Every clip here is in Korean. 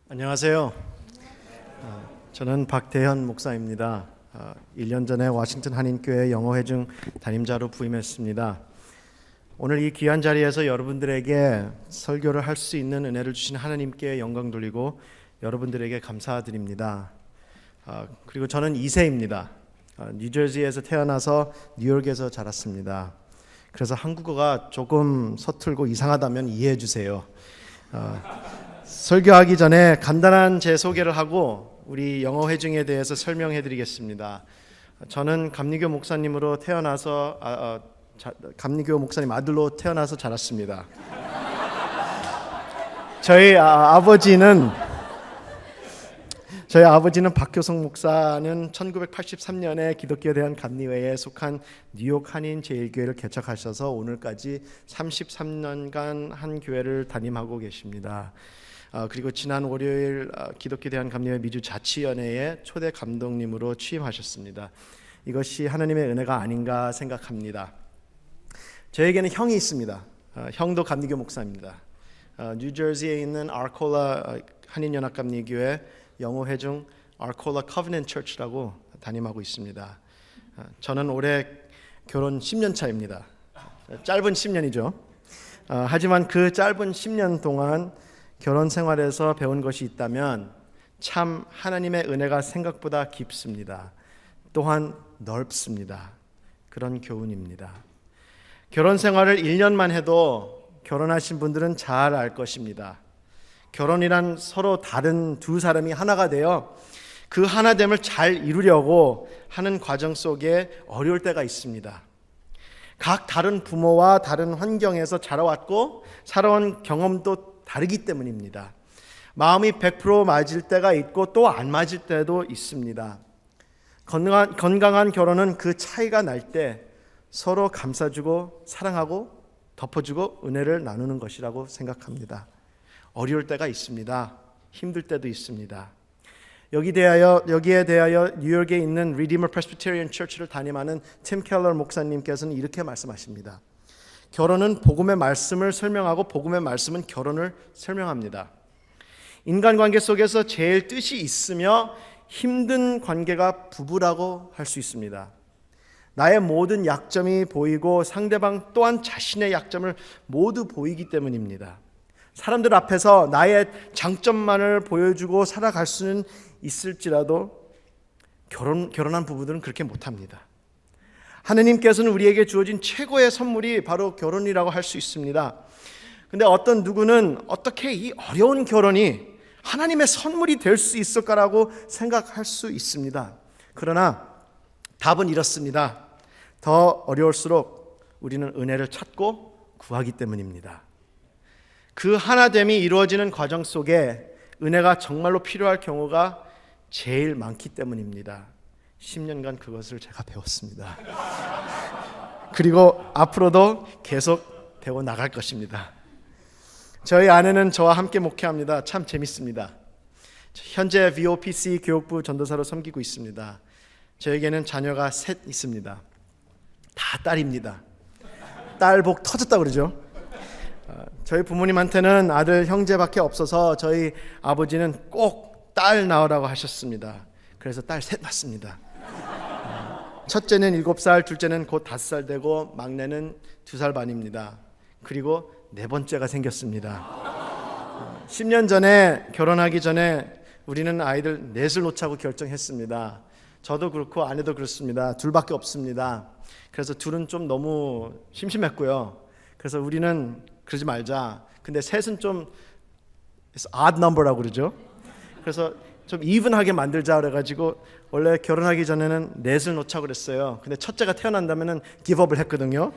안녕하세요. 저는 박태현 목사입니다. 1년 전에 워싱턴 한인교회 영어회중 담임자로 부임했습니다. 오늘 이 귀한 자리에서 여러분들에게 설교를 할 수 있는 은혜를 주신 하나님께 영광 돌리고 여러분들에게 감사드립니다. 그리고 저는 2세입니다. 뉴저지에서 태어나서 뉴욕에서 자랐습니다. 그래서 한국어가 조금 서툴고 이상하다면 이해해 주세요. 설교하기 전에 간단한 제 소개를 하고 우리 영어 회중에 대해서 설명해 드리겠습니다. 저는 감리교 목사님으로 태어나서 감리교 목사님 아들로 태어나서 자랐습니다. 저희 아버지는 박효성 목사는 1983년에 기독교에 대한 감리회에 속한 뉴욕 한인 제1교회를 개척하셔서 오늘까지 33년간 한 교회를 담임하고 계십니다. 그리고 지난 월요일 기독교에 대한 감리회 미주 자치연회에 초대 감독님으로 취임하셨습니다. 이것이 하나님의 은혜가 아닌가 생각합니다. 저에게는 형이 있습니다. 형도 감리교 목사입니다. 뉴저지에 있는 아콜라 한인연합감리교회 영어회중 아콜라 커버넌트 처치라고 담임하고 있습니다. 저는 올해 결혼 10년 차입니다. 짧은 10년이죠. 하지만 그 짧은 10년 동안 결혼 생활에서 배운 것이 있다면 참 하나님의 은혜가 생각보다 깊습니다. 또한 넓습니다. 그런 교훈입니다. 결혼 생활을 1년만 해도 결혼하신 분들은 잘 알 것입니다. 결혼이란 서로 다른 두 사람이 하나가 되어 그 하나됨을 잘 이루려고 하는 과정 속에 어려울 때가 있습니다. 각 다른 부모와 다른 환경에서 자라왔고 살아온 경험도 다르기 때문입니다. 마음이 100% 맞을 때가 있고 또 안 맞을 때도 있습니다. 건강한 결혼은 그 차이가 날 때 서로 감싸주고 사랑하고 덮어주고 은혜를 나누는 것이라고 생각합니다. 어려울 때가 있습니다. 힘들 때도 있습니다. 여기에 대하여 뉴욕에 있는 Redeemer Presbyterian Church를 담임하는 팀 켈러 목사님께서는 이렇게 말씀하십니다. 결혼은 복음의 말씀을 설명하고 복음의 말씀은 결혼을 설명합니다. 인간관계 속에서 제일 뜻이 있으며 힘든 관계가 부부라고 할 수 있습니다. 나의 모든 약점이 보이고 상대방 또한 자신의 약점을 모두 보이기 때문입니다. 사람들 앞에서 나의 장점만을 보여주고 살아갈 수는 있을지라도 결혼한 부부들은 그렇게 못합니다. 하느님께서는 우리에게 주어진 최고의 선물이 바로 결혼이라고 할 수 있습니다. 근데 어떤 누구는 어떻게 이 어려운 결혼이 하나님의 선물이 될 수 있을까라고 생각할 수 있습니다. 그러나 답은 이렇습니다. 더 어려울수록 우리는 은혜를 찾고 구하기 때문입니다. 그 하나됨이 이루어지는 과정 속에 은혜가 정말로 필요할 경우가 제일 많기 때문입니다. 10년간 그것을 제가 배웠습니다. 그리고 앞으로도 계속 배워 나갈 것입니다. 저희 아내는 저와 함께 목회합니다. 참 재밌습니다. 현재 VOPC 교육부 전도사로 섬기고 있습니다. 저에게는 자녀가 셋 있습니다. 다 딸입니다. 딸 복 터졌다고 그러죠. 저희 부모님한테는 아들 형제밖에 없어서 저희 아버지는 꼭 딸 낳으라고 하셨습니다. 그래서 딸 셋 낳습니다. 첫째는 7살, 둘째는 곧 5살 되고 막내는 2살 반입니다. 그리고 네 번째가 생겼습니다. 10년 전에 결혼하기 전에 우리는 아이들 넷을 놓자고 결정했습니다. 저도 그렇고 아내도 그렇습니다. 둘밖에 없습니다. 그래서 둘은 좀 너무 심심했고요. 그래서 우리는 그러지 말자. 근데 셋은 좀 odd number라고 그러죠. 그래서 좀 even하게 만들자 그래가지고 원래 결혼하기 전에는 넷을 놓자고 그랬어요. 근데 첫째가 태어난다면은 기브업을 했거든요.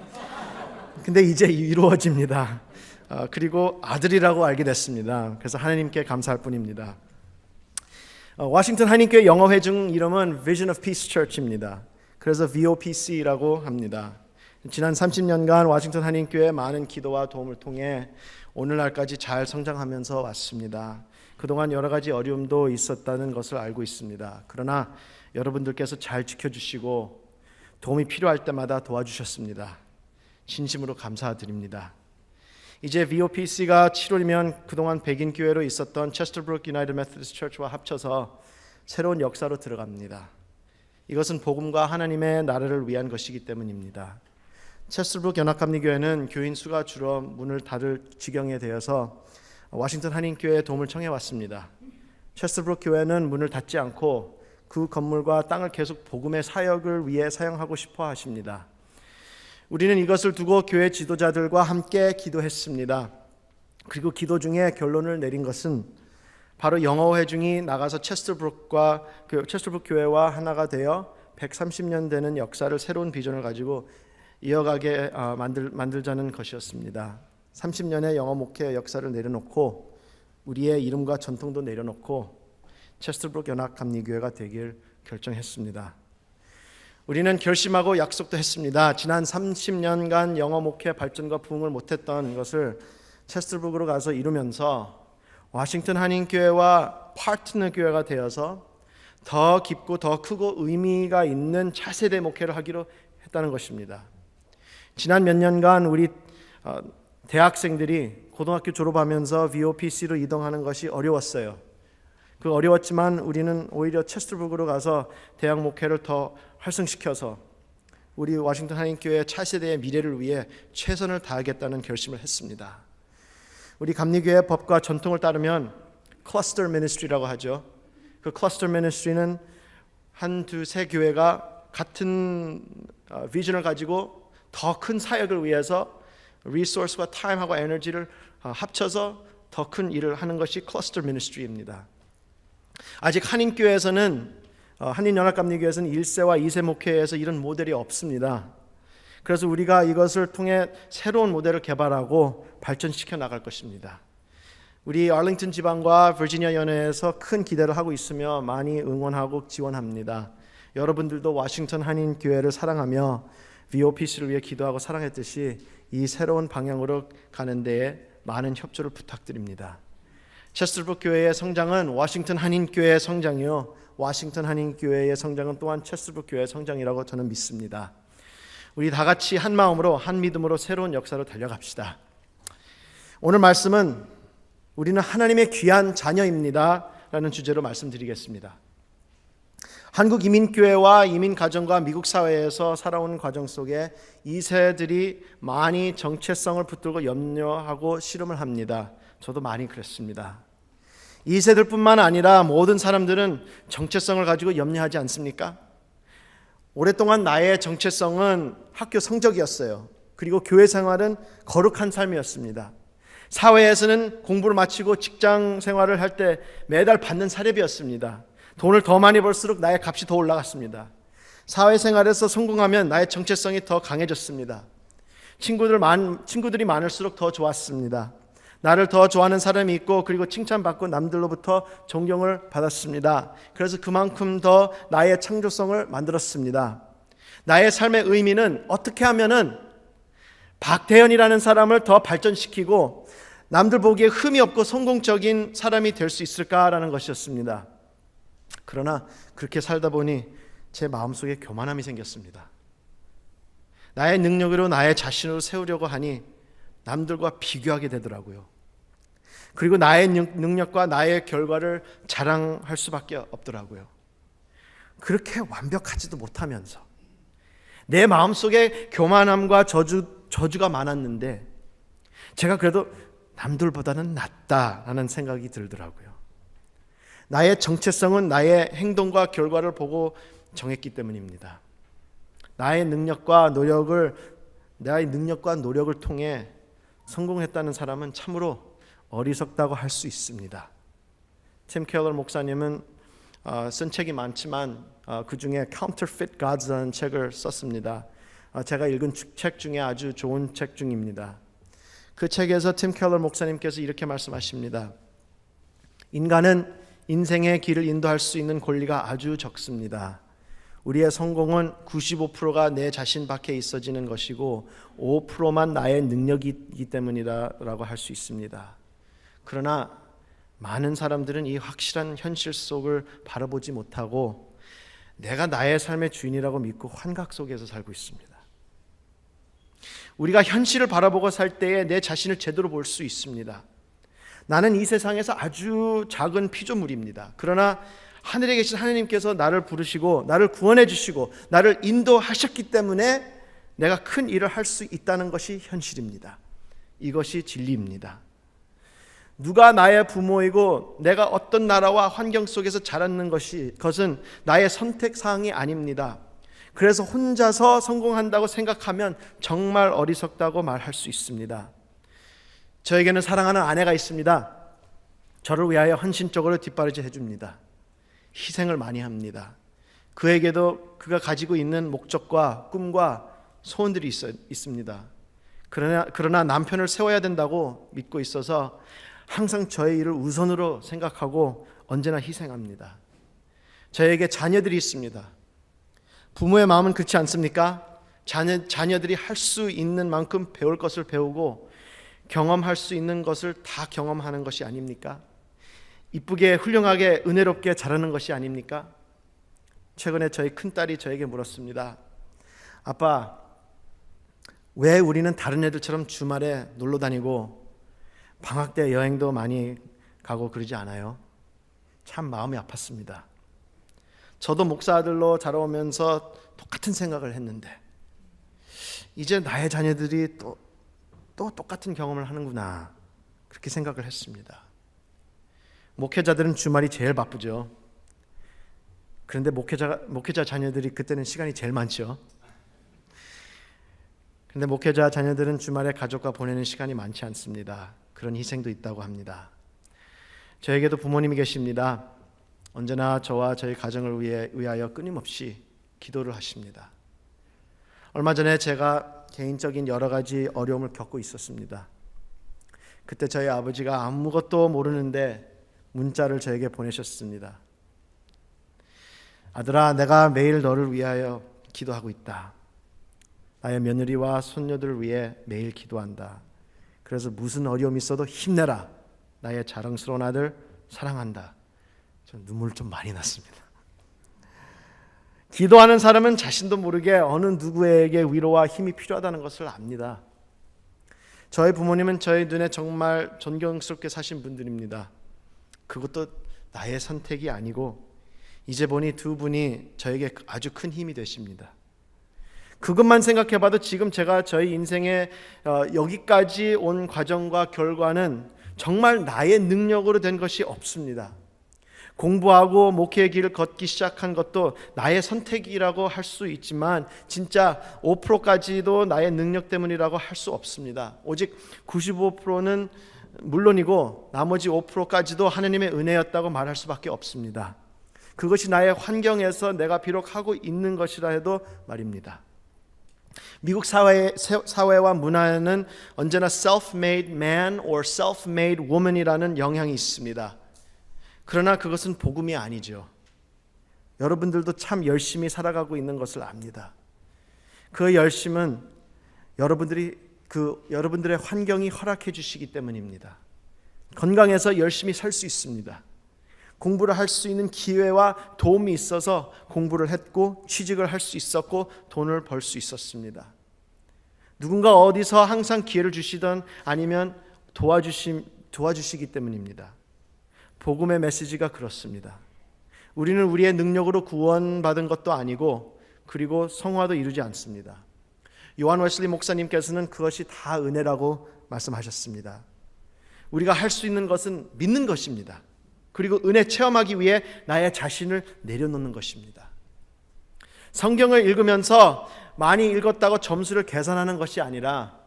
근데 이제 이루어집니다. 그리고 아들이라고 알게 됐습니다. 그래서 하나님께 감사할 뿐입니다. 워싱턴 한인교회 영어회중 이름은 Vision of Peace Church입니다. 그래서 VOPC라고 합니다. 지난 30년간 워싱턴 한인교회 많은 기도와 도움을 통해 오늘날까지 잘 성장하면서 왔습니다. 그동안 여러 가지 어려움도 있었다는 것을 알고 있습니다. 그러나 여러분들께서 잘 지켜주시고 도움이 필요할 때마다 도와주셨습니다. 진심으로 감사드립니다. 이제 VOPC가 7월이면 그동안 백인 교회로 있었던 체스터브룩 유나이티드 메서디스트 처치와 합쳐서 새로운 역사로 들어갑니다. 이것은 복음과 하나님의 나라를 위한 것이기 때문입니다. 체스터브룩 연합감리교회는 교인 수가 줄어 문을 닫을 지경에 되어서 워싱턴 한인교회의 도움을 청해 왔습니다. 체스터브룩 교회는 문을 닫지 않고 그 건물과 땅을 계속 복음의 사역을 위해 사용하고 싶어 하십니다. 우리는 이것을 두고 교회 지도자들과 함께 기도했습니다. 그리고 기도 중에 결론을 내린 것은 바로 영어 회중이 나가서 체스터브룩 교회와 하나가 되어 130년 되는 역사를 새로운 비전을 가지고 이어가게 만들자는 것이었습니다. 30년의 영어 목회 역사를 내려놓고 우리의 이름과 전통도 내려놓고 체스터브룩 연합감리교회가 되길 결정했습니다. 우리는 결심하고 약속도 했습니다. 지난 30년간 영어 목회 발전과 부흥을 못했던 것을 체스터브룩으로 가서 이루면서 워싱턴 한인교회와 파트너 교회가 되어서 더 깊고 더 크고 의미가 있는 차세대 목회를 하기로 했다는 것입니다. 지난 몇 년간 우리 대학생들이 고등학교 졸업하면서 VOPC로 이동하는 것이 어려웠어요. 그 어려웠지만 우리는 오히려 체스터브룩으로 가서 대학 목회를 더 활성시켜서 우리 워싱턴 한인교회 차세대의 미래를 위해 최선을 다하겠다는 결심을 했습니다. 우리 감리교회 법과 전통을 따르면 클러스터 미니스트리라고 하죠. 그 클러스터 미니스트리는 한, 두, 세 교회가 같은 비전을 가지고 더 큰 사역을 위해서 리소스와 타임하고 에너지를 합쳐서 더 큰 일을 하는 것이 클러스터 미니스트리입니다. 아직 한인교회에서는 한인연합감리교회에서는 1세와 2세 목회에서 이런 모델이 없습니다. 그래서 우리가 이것을 통해 새로운 모델을 개발하고 발전시켜 나갈 것입니다. 우리 알링턴 지방과 버지니아 연회에서 큰 기대를 하고 있으며 많이 응원하고 지원합니다. 여러분들도 워싱턴 한인교회를 사랑하며 VOPC를 위해 기도하고 사랑했듯이 이 새로운 방향으로 가는 데에 많은 협조를 부탁드립니다. 체스터브룩 교회의 성장은 워싱턴 한인교회의 성장이요, 워싱턴 한인교회의 성장은 또한 체스터브룩 교회의 성장이라고 저는 믿습니다. 우리 다 같이 한 마음으로 한 믿음으로 새로운 역사로 달려갑시다. 오늘 말씀은 우리는 하나님의 귀한 자녀입니다 라는 주제로 말씀드리겠습니다. 한국 이민교회와 이민가정과 미국 사회에서 살아온 과정 속에 2세들이 많이 정체성을 붙들고 염려하고 씨름을 합니다. 저도 많이 그랬습니다. 2세들뿐만 아니라 모든 사람들은 정체성을 가지고 염려하지 않습니까? 오랫동안 나의 정체성은 학교 성적이었어요. 그리고 교회 생활은 거룩한 삶이었습니다. 사회에서는 공부를 마치고 직장 생활을 할 때 매달 받는 사례비였습니다. 돈을 더 많이 벌수록 나의 값이 더 올라갔습니다. 사회생활에서 성공하면 나의 정체성이 더 강해졌습니다. 친구들이 많을수록 더 좋았습니다. 나를 더 좋아하는 사람이 있고 그리고 칭찬받고 남들로부터 존경을 받았습니다. 그래서 그만큼 더 나의 창조성을 만들었습니다. 나의 삶의 의미는 어떻게 하면은 박태현이라는 사람을 더 발전시키고 남들 보기에 흠이 없고 성공적인 사람이 될 수 있을까라는 것이었습니다. 그러나 그렇게 살다 보니 제 마음속에 교만함이 생겼습니다. 나의 능력으로 나의 자신을 세우려고 하니 남들과 비교하게 되더라고요. 그리고 나의 능력과 나의 결과를 자랑할 수밖에 없더라고요. 그렇게 완벽하지도 못하면서 내 마음속에 교만함과 저주가 많았는데 제가 그래도 남들보다는 낫다라는 생각이 들더라고요. 나의 정체성은 나의 행동과 결과를 보고 정했기 때문입니다. 나의 능력과 노력을 통해 성공했다는 사람은 참으로 어리석다고 할 수 있습니다. 팀 켈러 목사님은 쓴 책이 많지만 그 중에 Counterfeit Gods라는 책을 썼습니다. 제가 읽은 책 중에 아주 좋은 책 중입니다. 그 책에서 팀 켈러 목사님께서 이렇게 말씀하십니다. 인간은 인생의 길을 인도할 수 있는 권리가 아주 적습니다. 우리의 성공은 95%가 내 자신 밖에 있어지는 것이고 5%만 나의 능력이기 때문이라고 할 수 있습니다. 그러나 많은 사람들은 이 확실한 현실 속을 바라보지 못하고 내가 나의 삶의 주인이라고 믿고 환각 속에서 살고 있습니다. 우리가 현실을 바라보고 살 때에 내 자신을 제대로 볼 수 있습니다. 나는 이 세상에서 아주 작은 피조물입니다. 그러나 하늘에 계신 하나님께서 나를 부르시고 나를 구원해 주시고 나를 인도하셨기 때문에 내가 큰 일을 할 수 있다는 것이 현실입니다. 이것이 진리입니다. 누가 나의 부모이고 내가 어떤 나라와 환경 속에서 자랐는 것은 나의 선택사항이 아닙니다. 그래서 혼자서 성공한다고 생각하면 정말 어리석다고 말할 수 있습니다. 저에게는 사랑하는 아내가 있습니다. 저를 위하여 헌신적으로 뒷바라지 해줍니다. 희생을 많이 합니다. 그에게도 그가 가지고 있는 목적과 꿈과 소원들이 있습니다. 그러나 남편을 세워야 된다고 믿고 있어서 항상 저의 일을 우선으로 생각하고 언제나 희생합니다. 저에게 자녀들이 있습니다. 부모의 마음은 그렇지 않습니까? 자녀들이 할 수 있는 만큼 배울 것을 배우고 경험할 수 있는 것을 다 경험하는 것이 아닙니까? 이쁘게 훌륭하게 은혜롭게 자라는 것이 아닙니까? 최근에 저희 큰딸이 저에게 물었습니다. 아빠, 왜 우리는 다른 애들처럼 주말에 놀러 다니고 방학 때 여행도 많이 가고 그러지 않아요? 참 마음이 아팠습니다. 저도 목사 아들로 자라오면서 똑같은 생각을 했는데 이제 나의 자녀들이 또 똑같은 경험을 하는구나, 그렇게 생각을 했습니다. 목회자들은 주말이 제일 바쁘죠. 그런데 목회자 자녀들이 그때는 시간이 제일 많죠. 그런데 목회자 자녀들은 주말에 가족과 보내는 시간이 많지 않습니다. 그런 희생도 있다고 합니다. 저에게도 부모님이 계십니다. 언제나 저와 저희 가정을 위하여 끊임없이 기도를 하십니다. 얼마 전에 제가 개인적인 여러 가지 어려움을 겪고 있었습니다. 그때 저희 아버지가 아무것도 모르는데 문자를 저에게 보내셨습니다. 아들아, 내가 매일 너를 위하여 기도하고 있다. 나의 며느리와 손녀들을 위해 매일 기도한다. 그래서 무슨 어려움이 있어도 힘내라. 나의 자랑스러운 아들 사랑한다. 전 눈물 좀 많이 났습니다. 기도하는 사람은 자신도 모르게 어느 누구에게 위로와 힘이 필요하다는 것을 압니다. 저희 부모님은 저희 눈에 정말 존경스럽게 사신 분들입니다. 그것도 나의 선택이 아니고 이제 보니 두 분이 저에게 아주 큰 힘이 되십니다. 그것만 생각해봐도 지금 제가 저희 인생에 여기까지 온 과정과 결과는 정말 나의 능력으로 된 것이 없습니다. 공부하고 목회의 길을 걷기 시작한 것도 나의 선택이라고 할 수 있지만 진짜 5%까지도 나의 능력 때문이라고 할 수 없습니다. 오직 95%는 물론이고 나머지 5%까지도 하나님의 은혜였다고 말할 수밖에 없습니다. 그것이 나의 환경에서 내가 비록 하고 있는 것이라 해도 말입니다. 미국 사회와 문화에는 언제나 self-made man or self-made woman이라는 영향이 있습니다. 그러나 그것은 복음이 아니죠. 여러분들도 참 열심히 살아가고 있는 것을 압니다. 그 열심은 여러분들의 환경이 허락해 주시기 때문입니다. 건강해서 열심히 살 수 있습니다. 공부를 할 수 있는 기회와 도움이 있어서 공부를 했고 취직을 할 수 있었고 돈을 벌 수 있었습니다. 누군가 어디서 항상 기회를 주시던 아니면 도와주시기 때문입니다. 복음의 메시지가 그렇습니다. 우리는 우리의 능력으로 구원받은 것도 아니고 그리고 성화도 이루지 않습니다. 요한 웨슬리 목사님께서는 그것이 다 은혜라고 말씀하셨습니다. 우리가 할 수 있는 것은 믿는 것입니다. 그리고 은혜 체험하기 위해 나의 자신을 내려놓는 것입니다. 성경을 읽으면서 많이 읽었다고 점수를 계산하는 것이 아니라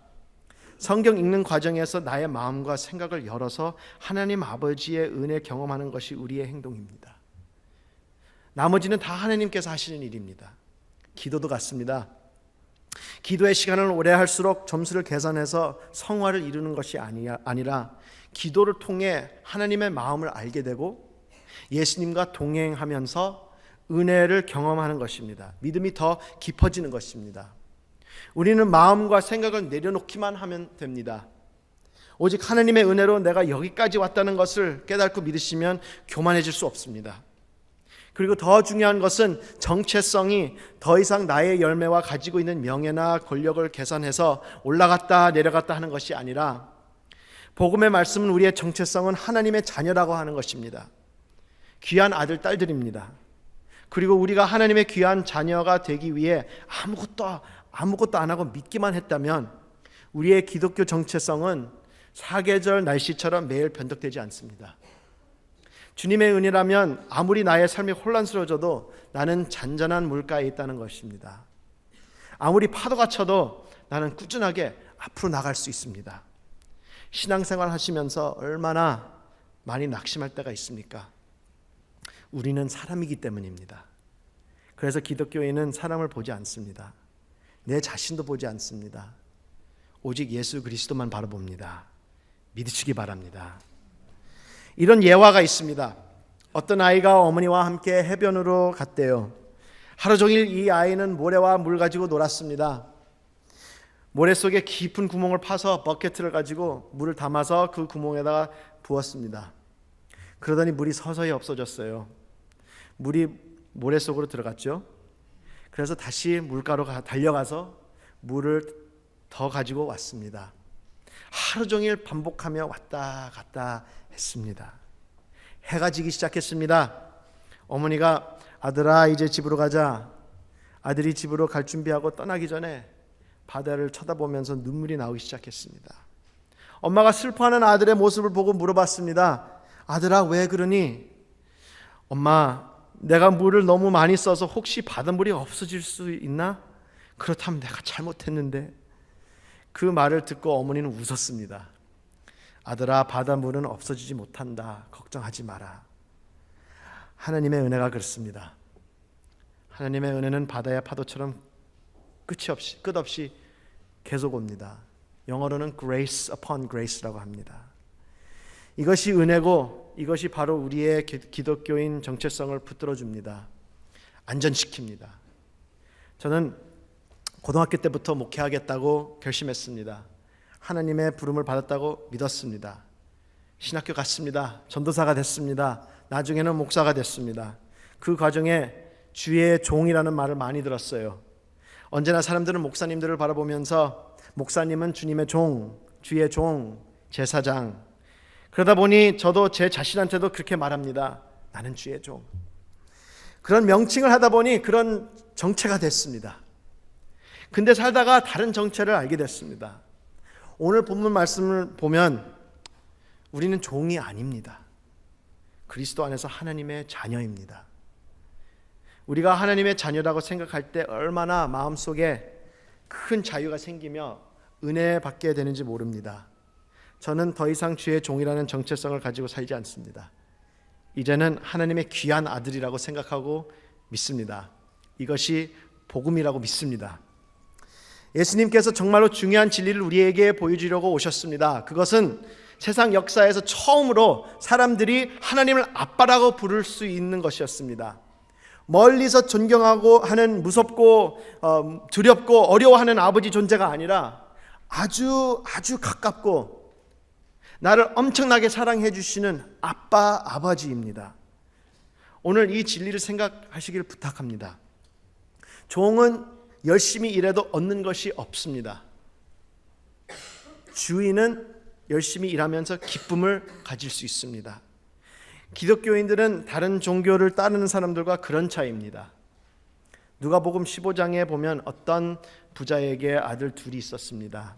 성경 읽는 과정에서 나의 마음과 생각을 열어서 하나님 아버지의 은혜 경험하는 것이 우리의 행동입니다. 나머지는 다 하나님께서 하시는 일입니다. 기도도 같습니다. 기도의 시간을 오래 할수록 점수를 계산해서 성화를 이루는 것이 아니라 기도를 통해 하나님의 마음을 알게 되고 예수님과 동행하면서 은혜를 경험하는 것입니다. 믿음이 더 깊어지는 것입니다. 우리는 마음과 생각을 내려놓기만 하면 됩니다. 오직 하나님의 은혜로 내가 여기까지 왔다는 것을 깨닫고 믿으시면 교만해질 수 없습니다. 그리고 더 중요한 것은 정체성이 더 이상 나의 열매와 가지고 있는 명예나 권력을 계산해서 올라갔다 내려갔다 하는 것이 아니라 복음의 말씀은 우리의 정체성은 하나님의 자녀라고 하는 것입니다. 귀한 아들, 딸들입니다. 그리고 우리가 하나님의 귀한 자녀가 되기 위해 아무것도 안 하고 믿기만 했다면 우리의 기독교 정체성은 사계절 날씨처럼 매일 변덕되지 않습니다. 주님의 은혜라면 아무리 나의 삶이 혼란스러워져도 나는 잔잔한 물가에 있다는 것입니다. 아무리 파도가 쳐도 나는 꾸준하게 앞으로 나갈 수 있습니다. 신앙생활 하시면서 얼마나 많이 낙심할 때가 있습니까? 우리는 사람이기 때문입니다. 그래서 기독교인은 사람을 보지 않습니다. 내 자신도 보지 않습니다. 오직 예수 그리스도만 바라봅니다. 믿으시기 바랍니다. 이런 예화가 있습니다. 어떤 아이가 어머니와 함께 해변으로 갔대요. 하루 종일 이 아이는 모래와 물 가지고 놀았습니다. 모래 속에 깊은 구멍을 파서 버켓을 가지고 물을 담아서 그 구멍에다가 부었습니다. 그러더니 물이 서서히 없어졌어요. 물이 모래 속으로 들어갔죠. 그래서 다시 물가로 달려가서 물을 더 가지고 왔습니다. 하루 종일 반복하며 왔다 갔다 했습니다. 해가 지기 시작했습니다. 어머니가 아들아 이제 집으로 가자. 아들이 집으로 갈 준비하고 떠나기 전에 바다를 쳐다보면서 눈물이 나오기 시작했습니다. 엄마가 슬퍼하는 아들의 모습을 보고 물어봤습니다. 아들아 왜 그러니? 엄마 내가 물을 너무 많이 써서 혹시 바닷물이 없어질 수 있나? 그렇다면 내가 잘못했는데. 그 말을 듣고 어머니는 웃었습니다. 아들아 바닷물은 없어지지 못한다. 걱정하지 마라. 하나님의 은혜가 그렇습니다. 하나님의 은혜는 바다의 파도처럼 끝없이 계속 옵니다. 영어로는 grace upon grace라고 합니다. 이것이 은혜고 이것이 바로 우리의 기독교인 정체성을 붙들어줍니다. 안전시킵니다. 저는 고등학교 때부터 목회하겠다고 결심했습니다. 하나님의 부름을 받았다고 믿었습니다. 신학교 갔습니다. 전도사가 됐습니다. 나중에는 목사가 됐습니다. 그 과정에 주의 종이라는 말을 많이 들었어요. 언제나 사람들은 목사님들을 바라보면서 목사님은 주님의 종, 주의 종, 제사장. 그러다 보니 저도 제 자신한테도 그렇게 말합니다. 나는 주의 종. 그런 명칭을 하다 보니 그런 정체가 됐습니다. 근데 살다가 다른 정체를 알게 됐습니다. 오늘 본문 말씀을 보면 우리는 종이 아닙니다. 그리스도 안에서 하나님의 자녀입니다. 우리가 하나님의 자녀라고 생각할 때 얼마나 마음속에 큰 자유가 생기며 은혜 받게 되는지 모릅니다. 저는 더 이상 주의 종이라는 정체성을 가지고 살지 않습니다. 이제는 하나님의 귀한 아들이라고 생각하고 믿습니다. 이것이 복음이라고 믿습니다. 예수님께서 정말로 중요한 진리를 우리에게 보여주려고 오셨습니다. 그것은 세상 역사에서 처음으로 사람들이 하나님을 아빠라고 부를 수 있는 것이었습니다. 멀리서 존경하고 하는 무섭고 두렵고 어려워하는 아버지 존재가 아니라 아주 가깝고 나를 엄청나게 사랑해 주시는 아버지입니다. 오늘 이 진리를 생각하시길 부탁합니다. 종은 열심히 일해도 얻는 것이 없습니다. 주인은 열심히 일하면서 기쁨을 가질 수 있습니다. 기독교인들은 다른 종교를 따르는 사람들과 그런 차이입니다. 누가복음 15장에 보면 어떤 부자에게 아들 둘이 있었습니다.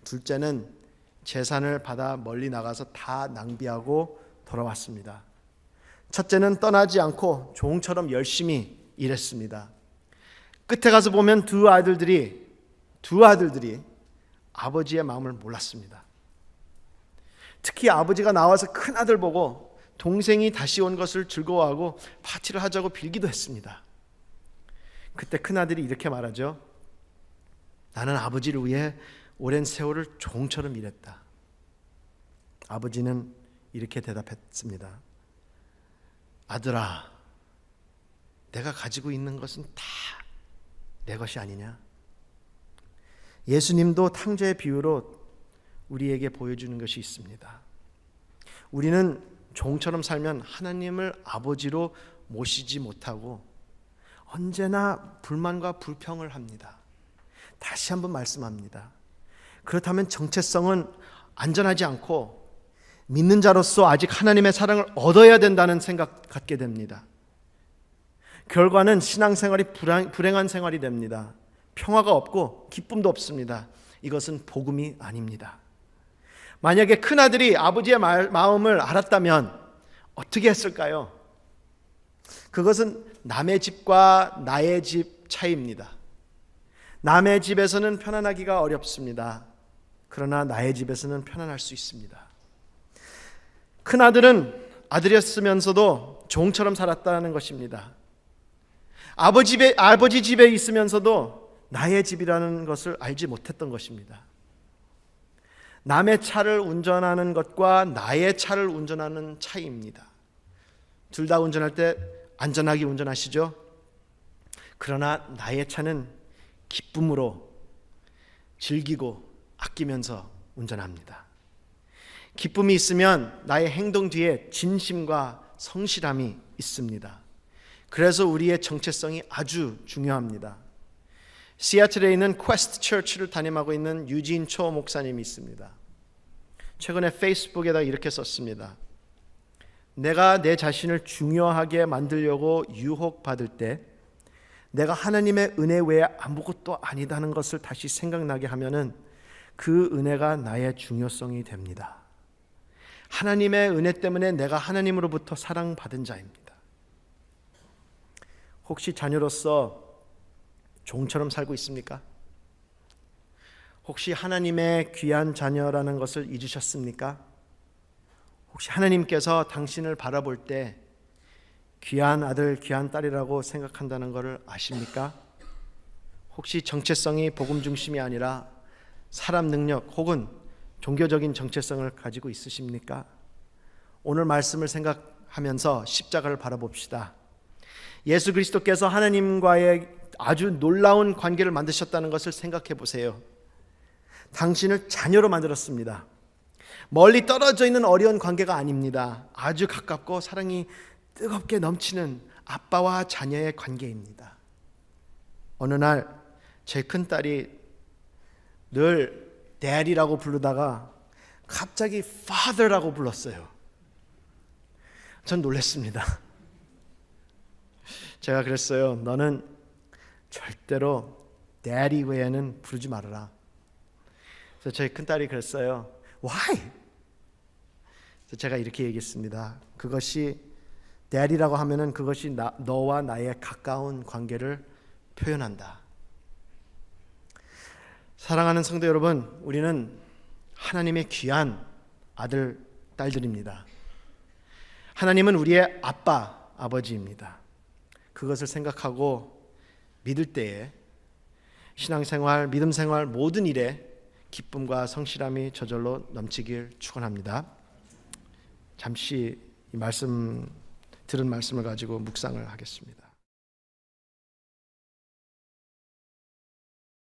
둘째는 재산을 받아 멀리 나가서 다 낭비하고 돌아왔습니다. 첫째는 떠나지 않고 종처럼 열심히 일했습니다. 끝에 가서 보면 두 아들들이 아버지의 마음을 몰랐습니다. 특히 아버지가 나와서 큰 아들 보고 동생이 다시 온 것을 즐거워하고 파티를 하자고 빌기도 했습니다. 그때 큰 아들이 이렇게 말하죠. 나는 아버지를 위해 오랜 세월을 종처럼 일했다. 아버지는 이렇게 대답했습니다. 아들아, 내가 가지고 있는 것은 다 내 것이 아니냐? 예수님도 탕자의 비유로 우리에게 보여주는 것이 있습니다. 우리는 종처럼 살면 하나님을 아버지로 모시지 못하고 언제나 불만과 불평을 합니다. 다시 한번 말씀합니다. 그렇다면 정체성은 안전하지 않고 믿는 자로서 아직 하나님의 사랑을 얻어야 된다는 생각 갖게 됩니다. 결과는 신앙생활이 불행한 생활이 됩니다. 평화가 없고 기쁨도 없습니다. 이것은 복음이 아닙니다. 만약에 큰아들이 아버지의 마음을 알았다면 어떻게 했을까요? 그것은 남의 집과 나의 집 차이입니다. 남의 집에서는 편안하기가 어렵습니다. 그러나 나의 집에서는 편안할 수 있습니다. 큰아들은 아들이었으면서도 종처럼 살았다는 것입니다. 아버지 집에 있으면서도 나의 집이라는 것을 알지 못했던 것입니다. 남의 차를 운전하는 것과 나의 차를 운전하는 차이입니다. 둘 다 운전할 때 안전하게 운전하시죠? 그러나 나의 차는 기쁨으로 즐기고 아끼면서 운전합니다. 기쁨이 있으면 나의 행동 뒤에 진심과 성실함이 있습니다. 그래서 우리의 정체성이 아주 중요합니다. 시애틀에 있는 퀘스트 처치를 담임하고 있는 유진 초 목사님이 있습니다. 최근에 페이스북에다 이렇게 썼습니다. 내가 내 자신을 중요하게 만들려고 유혹받을 때 내가 하나님의 은혜 외에 아무것도 아니다는 것을 다시 생각나게 하면은 그 은혜가 나의 중요성이 됩니다. 하나님의 은혜 때문에 내가 하나님으로부터 사랑받은 자입니다. 혹시 자녀로서 종처럼 살고 있습니까? 혹시 하나님의 귀한 자녀라는 것을 잊으셨습니까? 혹시 하나님께서 당신을 바라볼 때 귀한 아들, 귀한 딸이라고 생각한다는 것을 아십니까? 혹시 정체성이 복음 중심이 아니라 사람 능력 혹은 종교적인 정체성을 가지고 있으십니까? 오늘 말씀을 생각하면서 십자가를 바라봅시다. 예수 그리스도께서 하나님과의 아주 놀라운 관계를 만드셨다는 것을 생각해 보세요. 당신을 자녀로 만들었습니다. 멀리 떨어져 있는 어려운 관계가 아닙니다. 아주 가깝고 사랑이 뜨겁게 넘치는 아빠와 자녀의 관계입니다. 어느 날 제 큰딸이 늘 Daddy라고 부르다가 갑자기 Father라고 불렀어요. 전 놀랐습니다. 제가 그랬어요. 너는 절대로 Daddy 외에는 부르지 말아라. 그래서 제 큰딸이 그랬어요. Why? 그래서 제가 이렇게 얘기했습니다. 그것이 Daddy라고 하면은 그것이 너와 나의 가까운 관계를 표현한다. 사랑하는 성도 여러분, 우리는 하나님의 귀한 아들, 딸들입니다. 하나님은 우리의 아빠, 아버지입니다. 그것을 생각하고 믿을 때에 신앙생활, 믿음생활 모든 일에 기쁨과 성실함이 저절로 넘치길 축원합니다. 잠시 이 말씀 들은 말씀을 가지고 묵상을 하겠습니다.